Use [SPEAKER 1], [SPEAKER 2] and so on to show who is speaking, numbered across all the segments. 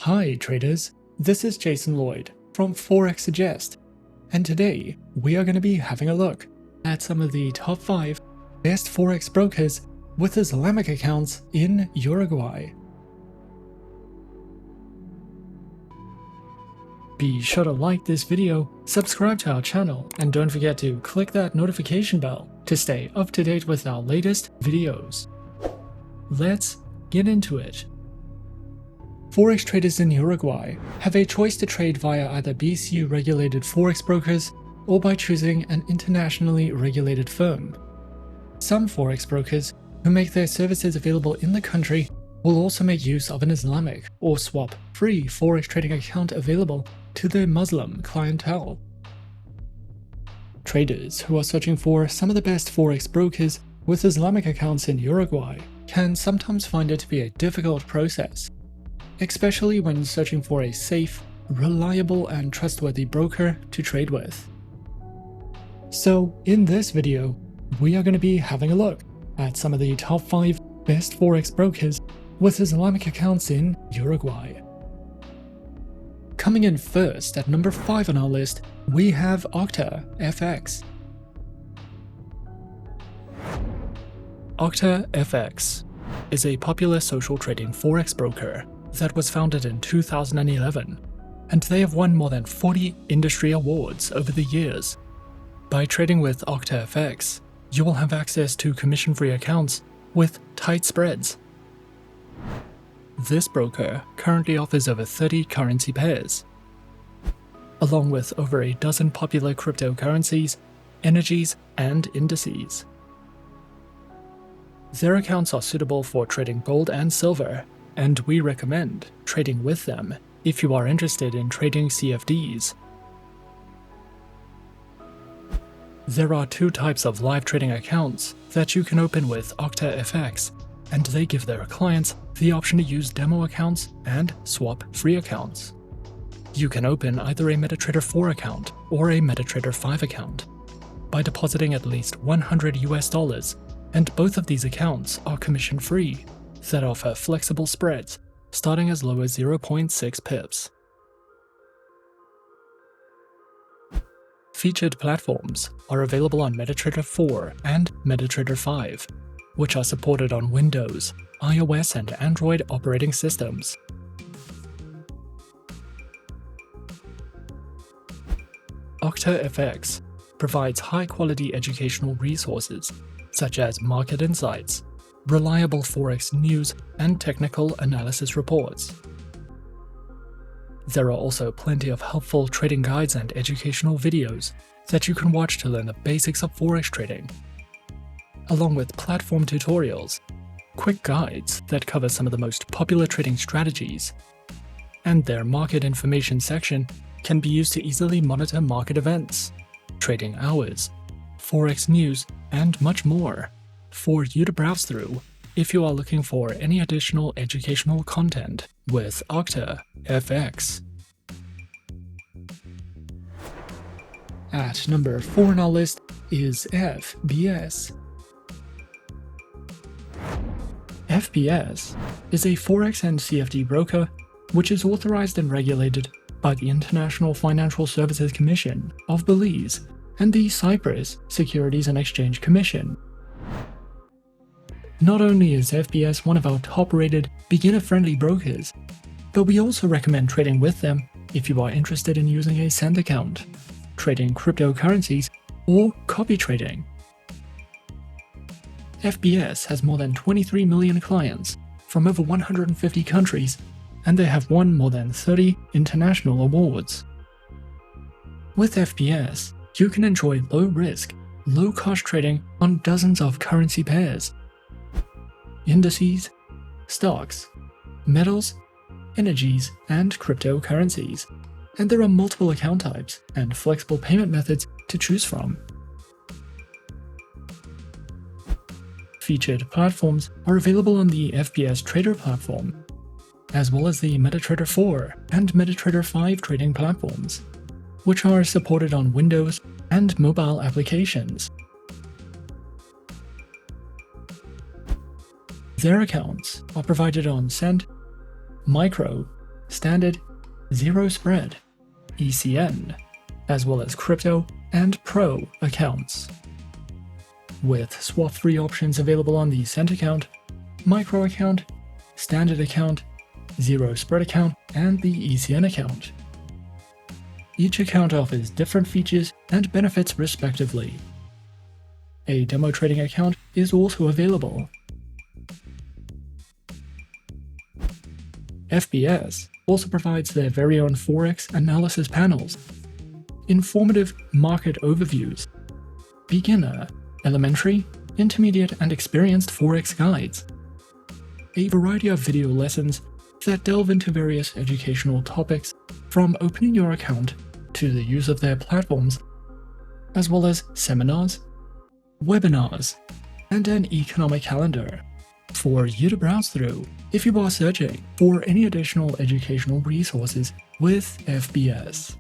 [SPEAKER 1] Hi traders, this is Jason Lloyd from Forexsuggest, and today we are going to be having a look at some of the top 5 best Forex brokers with Islamic accounts in Uruguay. Be sure to like this video, subscribe to our channel, and don't forget to click that notification bell to stay up to date with our latest videos. Let's get into it. Forex traders in Uruguay have a choice to trade via either BCU-regulated Forex brokers or by choosing an internationally regulated firm. Some Forex brokers who make their services available in the country will also make use of an Islamic or swap-free Forex trading account available to their Muslim clientele. Traders who are searching for some of the best Forex brokers with Islamic accounts in Uruguay can sometimes find it to be a difficult process, especially when searching for a safe, reliable, and trustworthy broker to trade with. So in this video, we are going to be having a look at some of the top 5 best Forex brokers with Islamic accounts in Uruguay. Coming in first at number 5 on our list, we have OctaFX. OctaFX is a popular social trading Forex broker that was founded in 2011, and they have won more than 40 industry awards over the years. By trading with OctaFX, you will have access to commission-free accounts with tight spreads. This broker currently offers over 30 currency pairs, along with over a dozen popular cryptocurrencies, energies, and indices. Their accounts are suitable for trading gold and silver, and we recommend trading with them if you are interested in trading CFDs. There are 2 types of live trading accounts that you can open with OctaFX, and they give their clients the option to use demo accounts and swap-free accounts. You can open either a MetaTrader 4 account or a MetaTrader 5 account by depositing at least $100, and both of these accounts are commission-free that offer flexible spreads starting as low as 0.6 pips. Featured platforms are available on MetaTrader 4 and MetaTrader 5, which are supported on Windows, iOS, and Android operating systems. OctaFX provides high-quality educational resources such as market insights, reliable Forex news, and technical analysis reports. There are also plenty of helpful trading guides and educational videos that you can watch to learn the basics of Forex trading, along with platform tutorials, quick guides that cover some of the most popular trading strategies, and their market information section can be used to easily monitor market events, trading hours, Forex news, and much more for you to browse through if you are looking for any additional educational content with OctaFX. At number 4 on our list is FBS. FBS is a Forex and CFD broker which is authorized and regulated by the International Financial Services Commission of Belize and the Cyprus Securities and Exchange Commission. Not only is FBS one of our top-rated, beginner-friendly brokers, but we also recommend trading with them if you are interested in using a send account, trading cryptocurrencies, or copy trading. FBS has more than 23 million clients from over 150 countries, and they have won more than 30 international awards. With FBS, you can enjoy low-risk, low-cost trading on dozens of currency pairs, indices, stocks, metals, energies, and cryptocurrencies, and there are multiple account types and flexible payment methods to choose from. Featured platforms are available on the FBS Trader platform, as well as the MetaTrader 4 and MetaTrader 5 trading platforms, which are supported on Windows and mobile applications. Their accounts are provided on Cent, Micro, standard, zero spread, ECN, as well as crypto and pro accounts. With swap-free options available on the cent account, micro account, standard account, zero spread account, and the ECN account. Each account offers different features and benefits respectively. A demo trading account is also available. FBS also provides their very own Forex analysis panels, informative market overviews, beginner, elementary, intermediate, and experienced Forex guides, a variety of video lessons that delve into various educational topics from opening your account to the use of their platforms, as well as seminars, webinars, and an economic calendar for you to browse through if you are searching for any additional educational resources with FBS.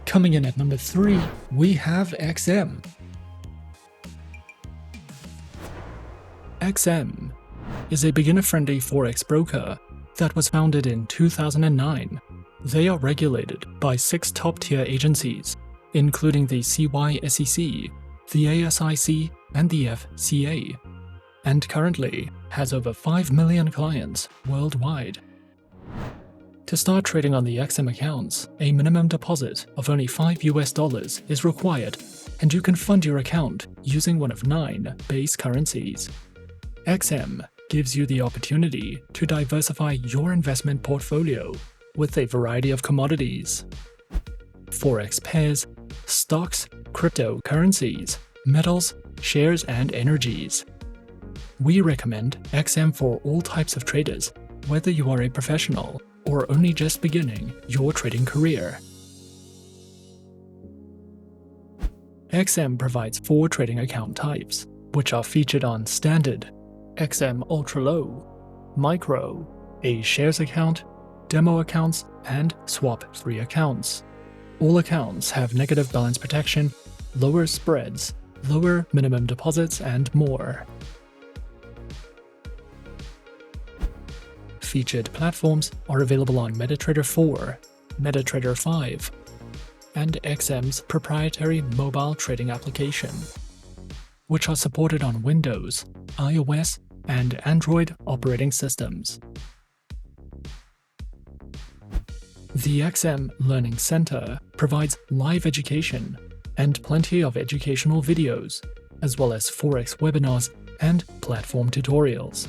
[SPEAKER 1] Coming in at number 3, we have XM. XM is a beginner-friendly Forex broker that was founded in 2009. They are regulated by 6 top-tier agencies, including the CYSEC, the ASIC, and the FCA, and currently has over 5 million clients worldwide. To start trading on the XM accounts, a minimum deposit of only $5 is required, and you can fund your account using one of 9 base currencies. XM gives you the opportunity to diversify your investment portfolio with a variety of commodities, Forex pairs, stocks, cryptocurrencies, metals, shares, and energies. We recommend XM for all types of traders, whether you are a professional or only just beginning your trading career. XM provides 4 trading account types, which are featured on Standard, XM Ultra Low, Micro, a shares account, demo accounts, and swap-free accounts. All accounts have negative balance protection, lower spreads, lower minimum deposits, and more. Featured platforms are available on MetaTrader 4, MetaTrader 5, and XM's proprietary mobile trading application, which are supported on Windows, iOS, and Android operating systems. The XM Learning Center provides live education and plenty of educational videos, as well as Forex webinars and platform tutorials.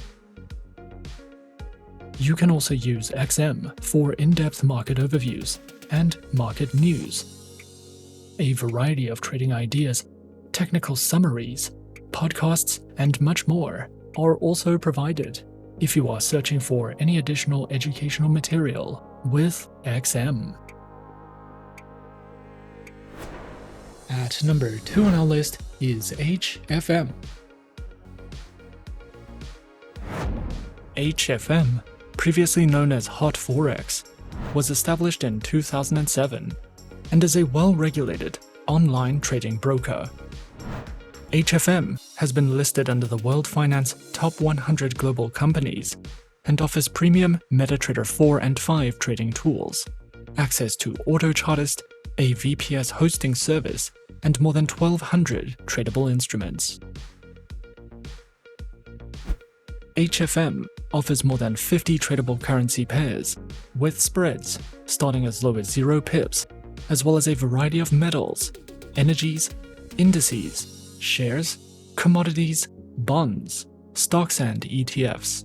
[SPEAKER 1] You can also use XM for in-depth market overviews and market news. A variety of trading ideas, technical summaries, podcasts, and much more are also provided if you are searching for any additional educational material with XM. At number 2 on our list is HFM. HFM, previously known as Hot Forex, was established in 2007 and is a well-regulated online trading broker. HFM has been listed under the World Finance Top 100 Global Companies and offers premium MetaTrader 4 and 5 trading tools, access to AutoChartist, a VPS hosting service, and more than 1,200 tradable instruments. HFM offers more than 50 tradable currency pairs, with spreads starting as low as 0 pips, as well as a variety of metals, energies, indices, shares, commodities, bonds, stocks, and ETFs.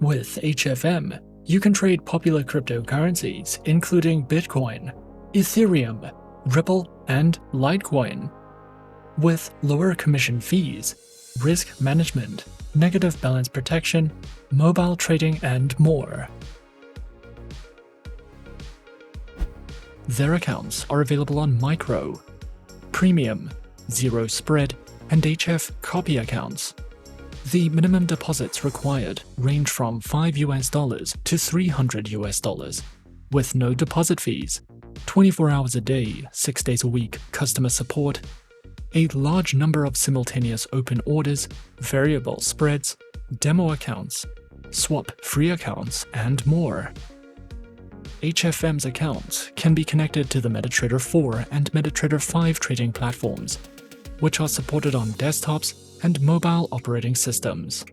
[SPEAKER 1] With HFM, you can trade popular cryptocurrencies including Bitcoin, Ethereum, Ripple, and Litecoin, with lower commission fees, risk management, negative balance protection, mobile trading, and more. Their accounts are available on Micro, Premium, Zero Spread, and HF Copy accounts. The minimum deposits required range from $5 to $300, with no deposit fees, 24 hours a day, 6 days a week customer support, a large number of simultaneous open orders, variable spreads, demo accounts, swap-free accounts, and more. HFM's accounts can be connected to the MetaTrader 4 and MetaTrader 5 trading platforms, which are supported on desktops and mobile operating systems.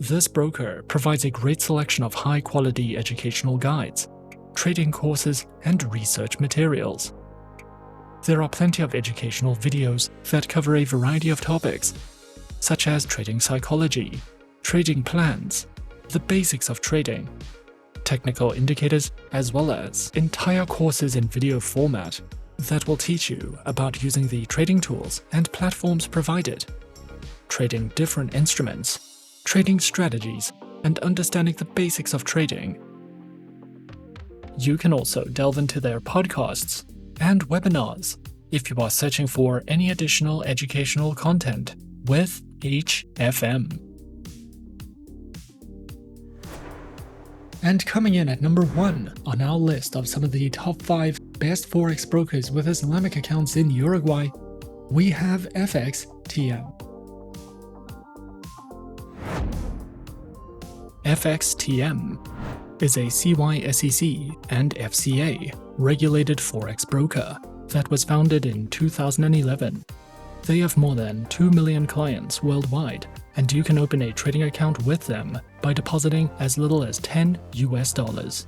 [SPEAKER 1] This broker provides a great selection of high-quality educational guides, trading courses, and research materials. There are plenty of educational videos that cover a variety of topics, such as trading psychology, trading plans, the basics of trading, technical indicators, as well as entire courses in video format that will teach you about using the trading tools and platforms provided, trading different instruments, trading strategies, and understanding the basics of trading. You can also delve into their podcasts and webinars if you are searching for any additional educational content with HFM. And coming in at number 1 on our list of some of the top 5 best Forex brokers with Islamic accounts in Uruguay, we have FXTM. FXTM is a CYSEC and FCA regulated Forex broker that was founded in 2011. They have more than 2 million clients worldwide, and you can open a trading account with them by depositing as little as $10 US.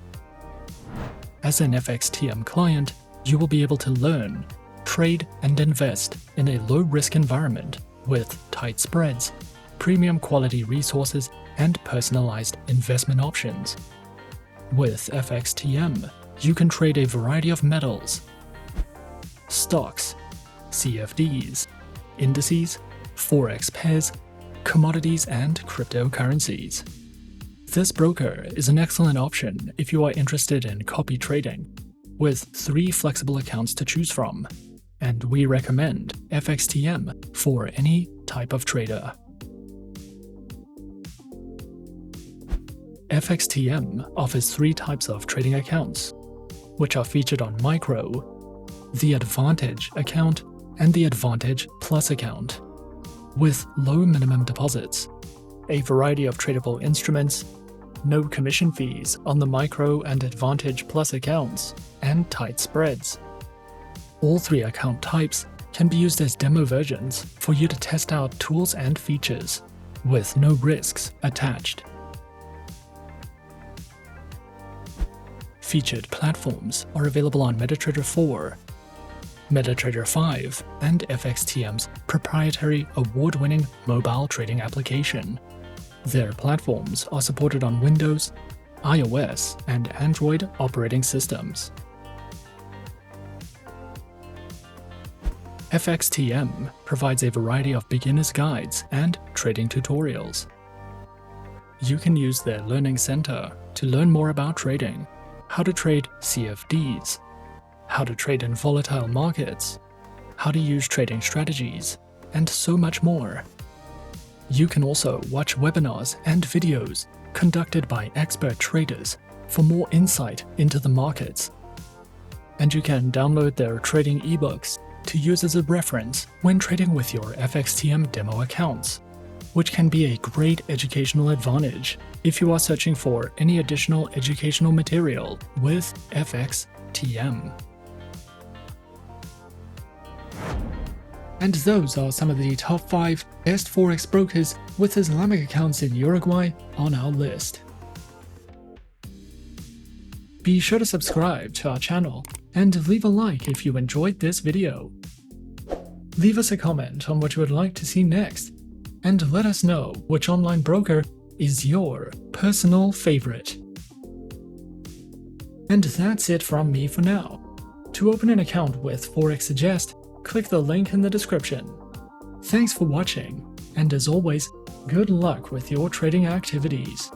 [SPEAKER 1] As an FXTM client, you will be able to learn, trade, and invest in a low-risk environment with tight spreads, premium quality resources, and personalized investment options. With FXTM, you can trade a variety of metals, stocks, CFDs, indices, Forex pairs, commodities, and cryptocurrencies. This broker is an excellent option if you are interested in copy trading, with 3 flexible accounts to choose from, and we recommend FXTM for any type of trader. FXTM offers 3 types of trading accounts, which are featured on Micro, the Advantage account, and the Advantage Plus account, with low minimum deposits, a variety of tradable instruments, no commission fees on the Micro and Advantage Plus accounts, and tight spreads. All 3 account types can be used as demo versions for you to test out tools and features, with no risks attached. Featured platforms are available on MetaTrader 4, MetaTrader 5, and FXTM's proprietary award-winning mobile trading application. Their platforms are supported on Windows, iOS, and Android operating systems. FXTM provides a variety of beginner's guides and trading tutorials. You can use their Learning Center to learn more about trading, how to trade CFDs, how to trade in volatile markets, how to use trading strategies, and so much more. You can also watch webinars and videos conducted by expert traders for more insight into the markets. And you can download their trading ebooks to use as a reference when trading with your FXTM demo accounts, which can be a great educational advantage if you are searching for any additional educational material with FXTM. And those are some of the top 5 best Forex brokers with Islamic accounts in Uruguay on our list. Be sure to subscribe to our channel and leave a like if you enjoyed this video. Leave us a comment on what you would like to see next, and let us know which online broker is your personal favorite. And that's it from me for now. To open an account with Forexsuggest, click the link in the description. Thanks for watching, and as always, good luck with your trading activities.